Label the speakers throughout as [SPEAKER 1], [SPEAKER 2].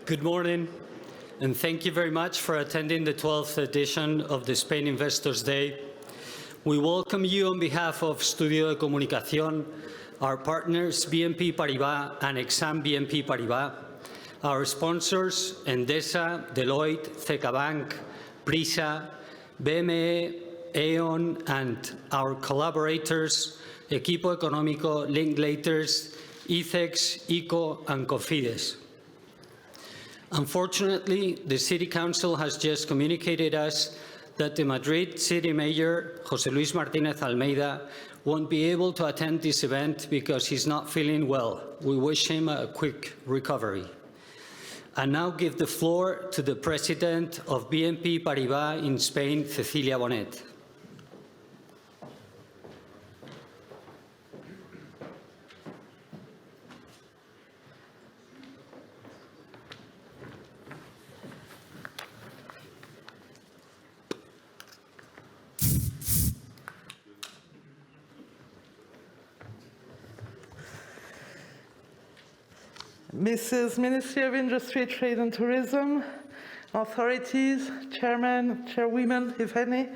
[SPEAKER 1] Good morning, and thank you very much for attending the 12th edition of the Spain Investors Day. We welcome you on behalf of Studio de Comunicación, our partners BNP Paribas and Exane BNP Paribas, our sponsors Endesa, Deloitte, CaixaBank, Prisa, BME, Aon, and our collaborators Equipo Económico, Linklaters, ICEX, ICO, and Cofides. Unfortunately, the City Council has just communicated us that the Madrid City Mayor, José Luis Martínez Almeida, won't be able to attend this event because he's not feeling well. We wish him a quick recovery. I now give the floor to the President of BNP Paribas in Spain, Cecilia Bonet.
[SPEAKER 2] Mrs. Ministry of Industry, Trade and Tourism, authorities, chairmen, chairwomen, if any,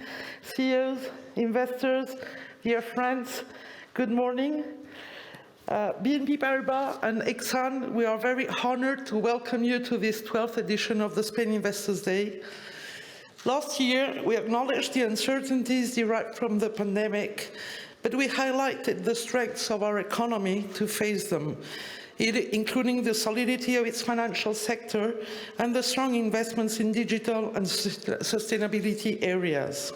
[SPEAKER 2] CEOs, investors, dear friends, good morning. BNP Paribas and Exane, we are very honored to welcome you to this 12th edition of the Spain Investors Day. Last year, we acknowledged the uncertainties derived from the pandemic, but we highlighted the strengths of our economy to face them, including the solidity of its financial sector and the strong investments in digital and sustainability areas.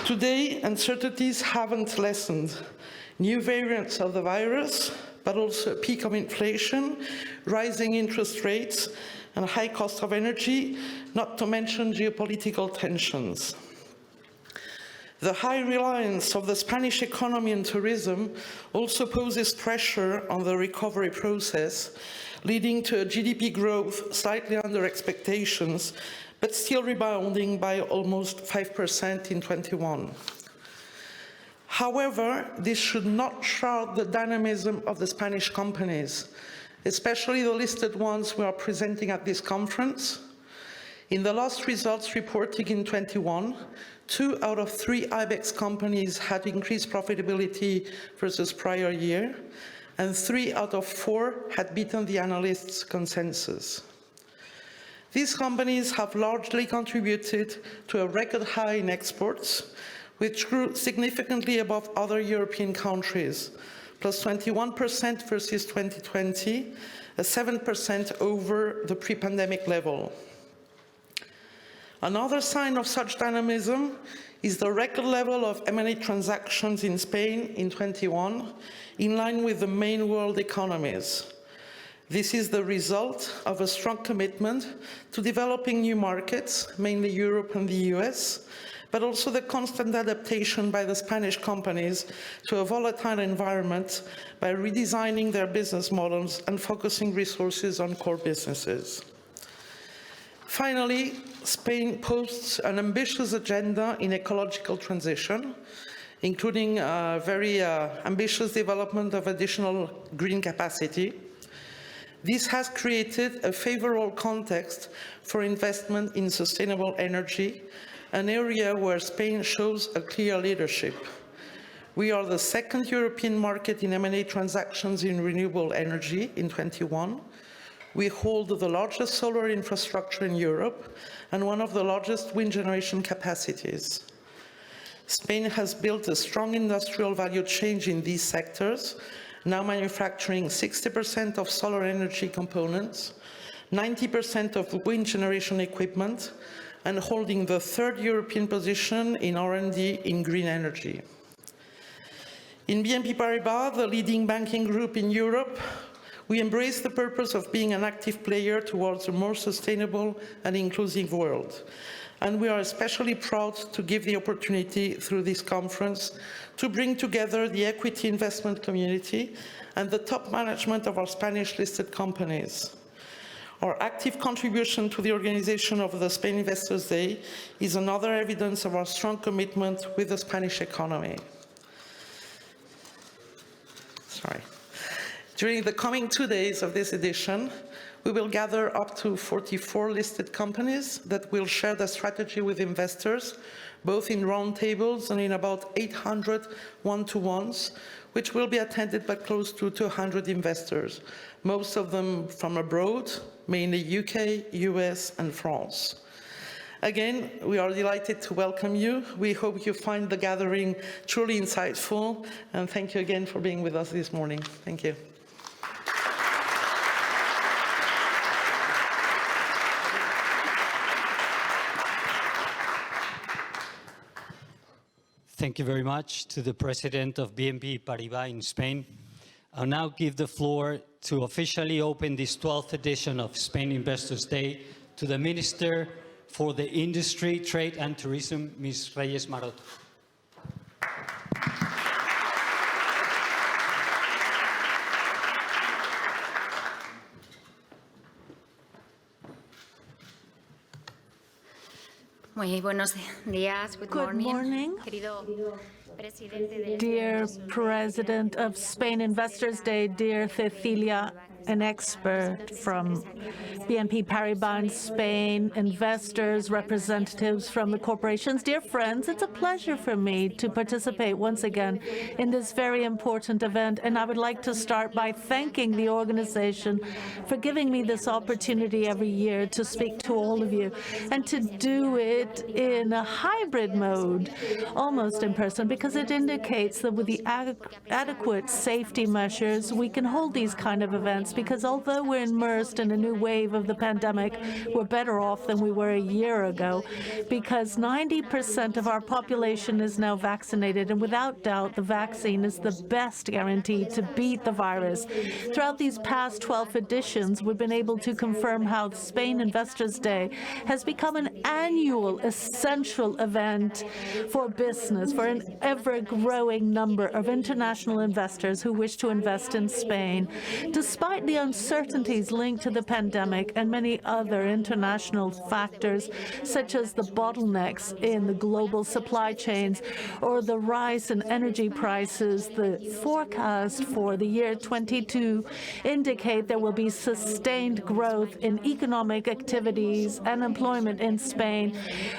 [SPEAKER 2] Today, uncertainties haven't lessened. New variants of the virus, but also a peak of inflation, rising interest rates, and high cost of energy, not to mention geopolitical tensions. The high reliance of the Spanish economy and tourism also poses pressure on the recovery process, leading to a GDP growth slightly under expectations, but still rebounding by almost 5% in 21. However, this should not shroud the dynamism of the Spanish companies, especially the listed ones we are presenting at this conference. In the last results reporting in 21, 2 out of 3 IBEX companies had increased profitability versus prior year, and 3 out of 4 had beaten the analysts' consensus. These companies have largely contributed to a record high in exports, which grew significantly above other European countries, plus 21% versus 2020, a 7% over the pre-pandemic level. Another sign of such dynamism is the record level of M&A transactions in Spain in 21, in line with the main world economies. This is the result of a strong commitment to developing new markets, mainly Europe and the US, but also the constant adaptation by the Spanish companies to a volatile environment by redesigning their business models and focusing resources on core businesses. Finally, Spain posts an ambitious agenda in ecological transition, including a very ambitious development of additional green capacity. This has created a favorable context for investment in sustainable energy, an area where Spain shows a clear leadership. We are the second European market in M&A transactions in renewable energy in 21. We hold the largest solar infrastructure in Europe and one of the largest wind generation capacities. Spain has built a strong industrial value chain in these sectors, now manufacturing 60% of solar energy components, 90% of wind generation equipment, and holding the 3rd European position in R&D in green energy. In BNP Paribas, the leading banking group in Europe, we embrace the purpose of being an active player towards a more sustainable and inclusive world. And we are especially proud to give the opportunity through this conference to bring together the equity investment community and the top management of our Spanish listed companies. Our active contribution to the organization of the Spain Investors Day is another evidence of our strong commitment with the Spanish economy. During the coming 2 days of this edition, We will gather up to 44 listed companies that will share their strategy with investors, both in roundtables and in about 800 one-to-ones, which will be attended by close to 200 investors, most of them from abroad, mainly UK, US, and France. Again, we are delighted to welcome you. We hope you find the gathering truly insightful, and thank you again for being with us this morning. Thank you.
[SPEAKER 1] Thank you very much to the President of BNP Paribas in Spain. I'll now give the floor to officially open this 12th edition of Spain Investors Day to the Minister for the Industry, Trade and Tourism, Ms. Reyes Maroto.
[SPEAKER 3] Muy buenos días. Good morning.
[SPEAKER 4] Dear President of Spain Investors Day, dear Cecilia, an expert from BNP Paribas in Spain, investors, representatives from the corporations, dear friends, it's a pleasure for me to participate once again in this very important event. And I would like to start by thanking the organization for giving me this opportunity every year to speak to all of you and to do it in a hybrid mode, almost in person, because it indicates that with the adequate safety measures, we can hold these kind of events, because although we're immersed in a new wave of the pandemic, we're better off than we were a year ago, because 90% of our population is now vaccinated, and without doubt, the vaccine is the best guarantee to beat the virus. Throughout these past 12 editions, we've been able to confirm how Spain Investors Day has become an annual, essential event for business, for an ever-growing number of international investors who wish to invest in Spain. Despite the uncertainties linked to the pandemic and many other international factors, such as the bottlenecks in the global supply chains or the rise in energy prices, the forecast for the year 2022 indicate there will be sustained growth in economic activities and employment in Spain,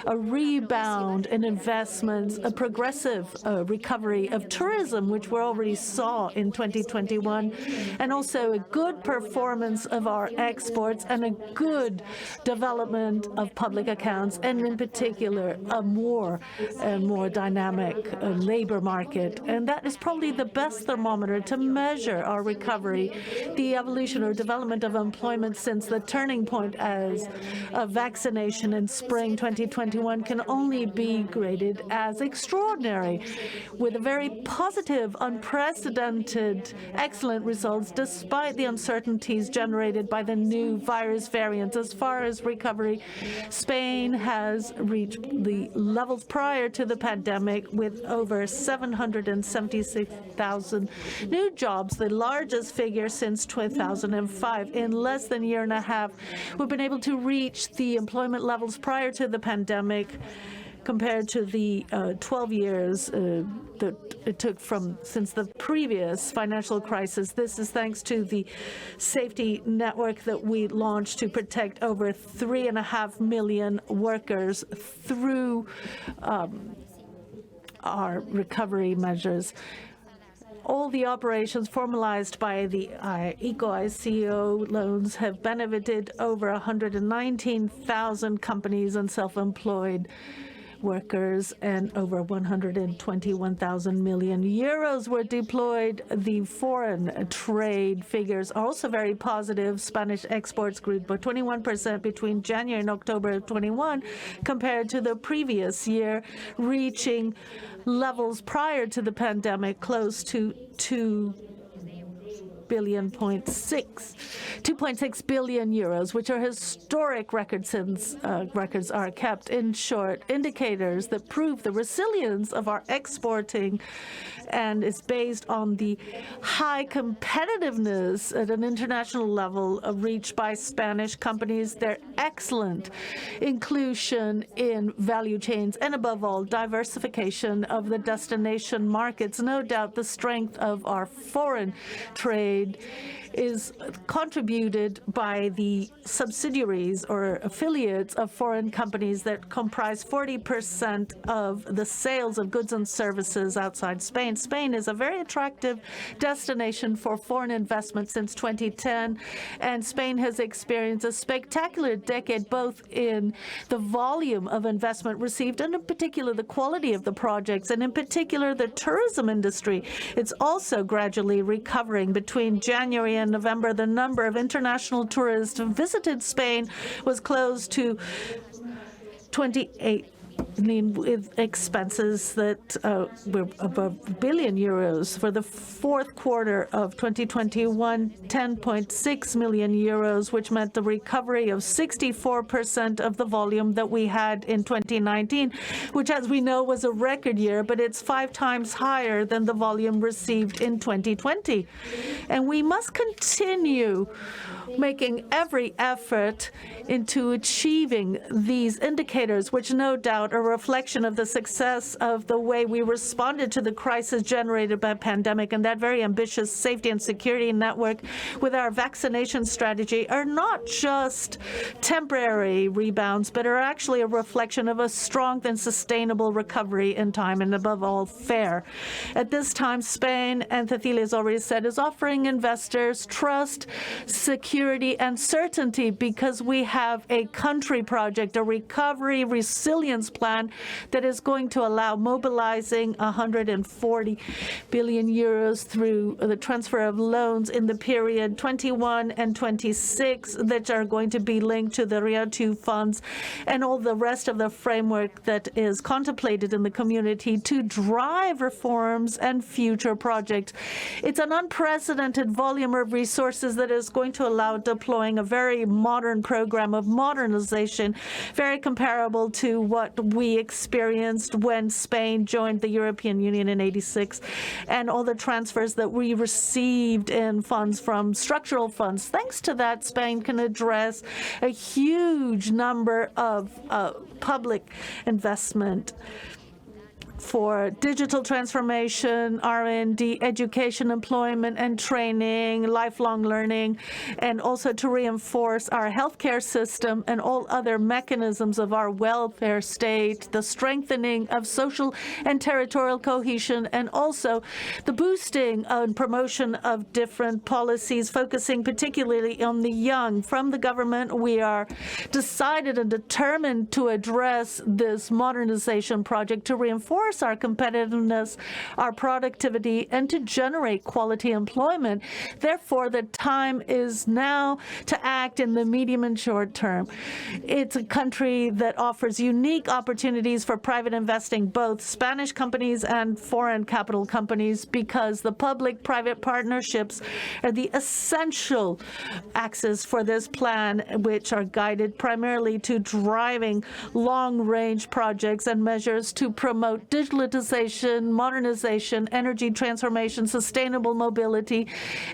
[SPEAKER 4] a rebound in investments, a progressive recovery of tourism, which we already saw in 2021, and also a good performance of our exports and a good development of public accounts, and in particular, a more and more dynamic labor market. And that is probably the best thermometer to measure our recovery. The evolution or development of employment since the turning point as a vaccination in spring 2021 can only be graded as extraordinary, with a very positive, unprecedented, excellent results despite the uncertainties generated by the new virus variants. As far as recovery, Spain has reached the levels prior to the pandemic with over 776,000 new jobs, the largest figure since 2005. In less than a year and a half, we've been able to reach the employment levels prior to the pandemic, compared to the 12 years that it took since the previous financial crisis. This is thanks to the safety network that we launched to protect over 3.5 million workers through our recovery measures. All the operations formalized by the ECO-ICO loans have benefited over 119,000 companies and self-employed workers, and over 121,000 million euros were deployed. The foreign trade figures are also very positive. Spanish exports grew by 21% between January and October of 21 compared to the previous year, reaching levels prior to the pandemic close to 2.6 billion euros, which are historic records since records are kept. In short, indicators that prove the resilience of our exporting and is based on the high competitiveness at an international level reached by Spanish companies, their excellent inclusion in value chains, and above all, diversification of the destination markets. No doubt the strength of our foreign trade aid is contributed by the subsidiaries or affiliates of foreign companies that comprise 40% of the sales of goods and services outside Spain. Spain is a very attractive destination for foreign investment since 2010, and Spain has experienced a spectacular decade both in the volume of investment received and in particular the quality of the projects, and in particular the tourism industry. It's also gradually recovering. Between January and November, the number of international tourists who visited Spain was close to 28. With expenses that were above €1 billion. For the fourth quarter of 2021, €10.6 million, which meant the recovery of 64% of the volume that we had in 2019, which, as we know, was a record year, but it's 5 times higher than the volume received in 2020. And we must continue making every effort into achieving these indicators, which no doubt are a reflection of the success of the way we responded to the crisis generated by the pandemic, and that very ambitious safety and security network with our vaccination strategy are not just temporary rebounds, but are actually a reflection of a strong and sustainable recovery in time, and above all, fair. At this time, Spain, and Cecilia has already said, is offering investors trust, security, and certainty because we have a country project, a recovery resilience plan that is going to allow mobilizing €140 billion through the transfer of loans in the period 21 and 26 that are going to be linked to the RIA2 funds and all the rest of the framework that is contemplated in the community to drive reforms and future projects. It's an unprecedented volume of resources that is going to allow deploying a very modern program of modernization, very comparable to what we experienced when Spain joined the European Union in '86, and all the transfers that we received in funds from structural funds. Thanks to that, Spain can address a huge number of public investment for digital transformation, R&D, education, employment and training, lifelong learning, and also to reinforce our healthcare system and all other mechanisms of our welfare state, the strengthening of social and territorial cohesion, and also the boosting and promotion of different policies, focusing particularly on the young. From the government, we are decided and determined to address this modernization project to reinforce our competitiveness, our productivity, and to generate quality employment. Therefore, the time is now to act in the medium and short term. It's a country that offers unique opportunities for private investing, both Spanish companies and foreign capital companies, because the public-private partnerships are the essential axis for this plan, which are guided primarily to driving long-range projects and measures to promote digitalization, modernization, energy transformation, sustainable mobility,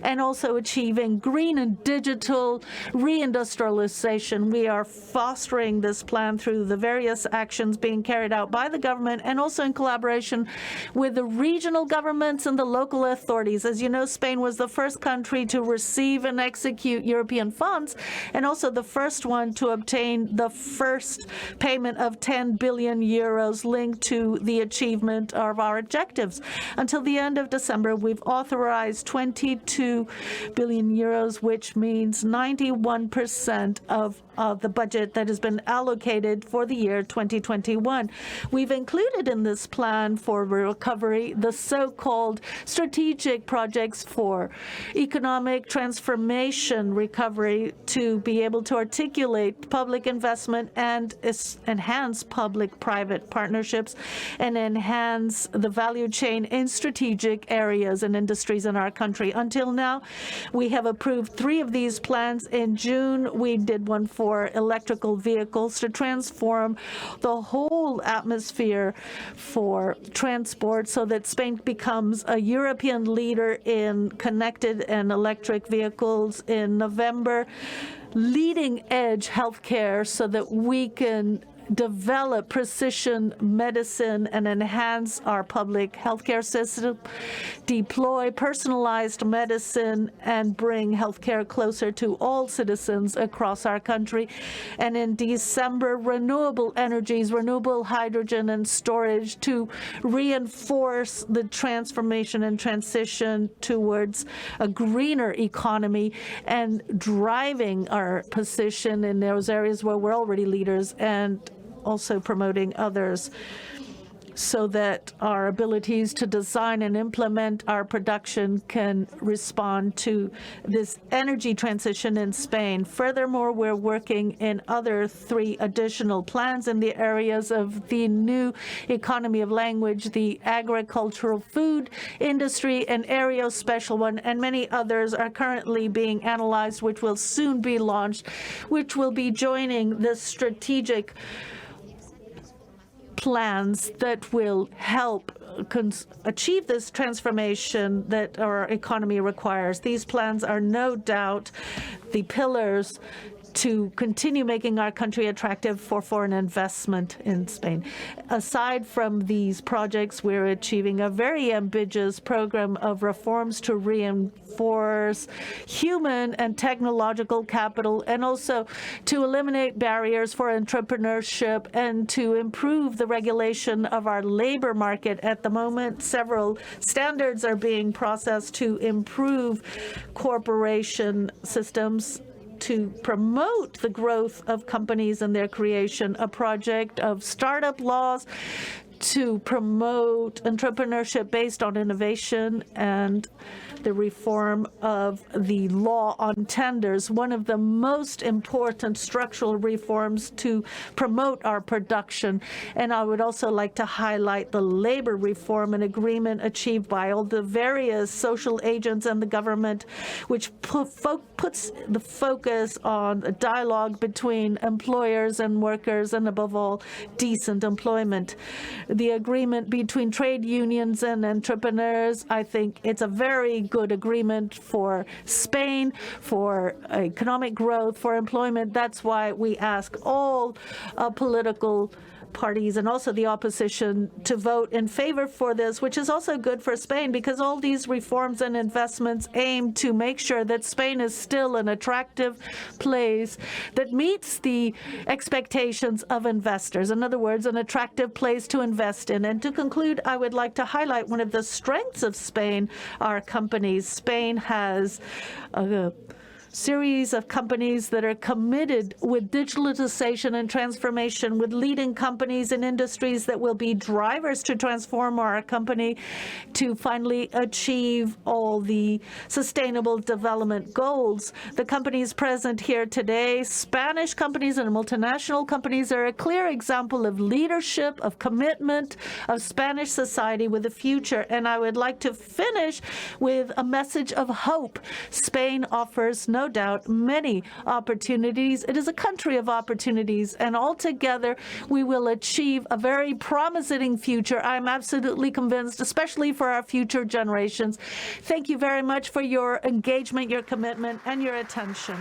[SPEAKER 4] and also achieving green and digital reindustrialization. We are fostering this plan through the various actions being carried out by the government and also in collaboration with the regional governments and the local authorities. As you know, Spain was the first country to receive and execute European funds, and also the first one to obtain the first payment of €10 billion linked to the achievement of our objectives. Until the end of December, we've authorized €22 billion, which means 91% of the budget that has been allocated for the year 2021. We've included in this plan for recovery the so-called strategic projects for economic transformation recovery to be able to articulate public investment and enhance public-private partnerships and enhance the value chain in strategic areas and industries in our country. Until now, we have approved 3 of these plans. In June, we did one for electrical vehicles to transform the whole atmosphere for transport so that Spain becomes a European leader in connected and electric vehicles. In November, leading-edge healthcare so that we can develop precision medicine and enhance our public healthcare system, deploy personalized medicine, and bring healthcare closer to all citizens across our country. And in December, renewable energies, renewable hydrogen and storage to reinforce the transformation and transition towards a greener economy and driving our position in those areas where we're already leaders and also promoting others, so that our abilities to design and implement our production can respond to this energy transition in Spain. Furthermore, we're working in other 3 additional plans in the areas of the new economy of language, the agricultural food industry, an area special one, and many others are currently being analyzed, which will soon be launched, which will be joining the strategic plans that will help achieve this transformation that our economy requires. These plans are no doubt the pillars to continue making our country attractive for foreign investment in Spain. Aside from these projects, we're achieving a very ambitious program of reforms to reinforce human and technological capital, and also to eliminate barriers for entrepreneurship and to improve the regulation of our labor market. At the moment, several standards are being processed to improve corporation systems to promote the growth of companies and their creation, a project of startup laws to promote entrepreneurship based on innovation, and the reform of the law on tenders, one of the most important structural reforms to promote our production. And I would also like to highlight the labor reform, an agreement achieved by all the various social agents and the government, which puts the focus on a dialogue between employers and workers, and above all, decent employment. The agreement between trade unions and entrepreneurs, I think it's a very good agreement for Spain, for economic growth, for employment. That's why we ask all political parties and also the opposition to vote in favor for this, which is also good for Spain, because all these reforms and investments aim to make sure that Spain is still an attractive place that meets the expectations of investors. In other words, an attractive place to invest in. And to conclude, I would like to highlight one of the strengths of Spain, our companies. Spain has a series of companies that are committed with digitalization and transformation, with leading companies in industries that will be drivers to transform our company to finally achieve all the sustainable development goals. The companies present here today, Spanish companies and multinational companies, are a clear example of leadership, of commitment of Spanish society with the future. And I would like to finish with a message of hope. Spain offers no doubt many opportunities. It is a country of opportunities, and altogether we will achieve a very promising future. I'm absolutely convinced, especially for our future generations. Thank you very much for your engagement, your commitment, and your attention.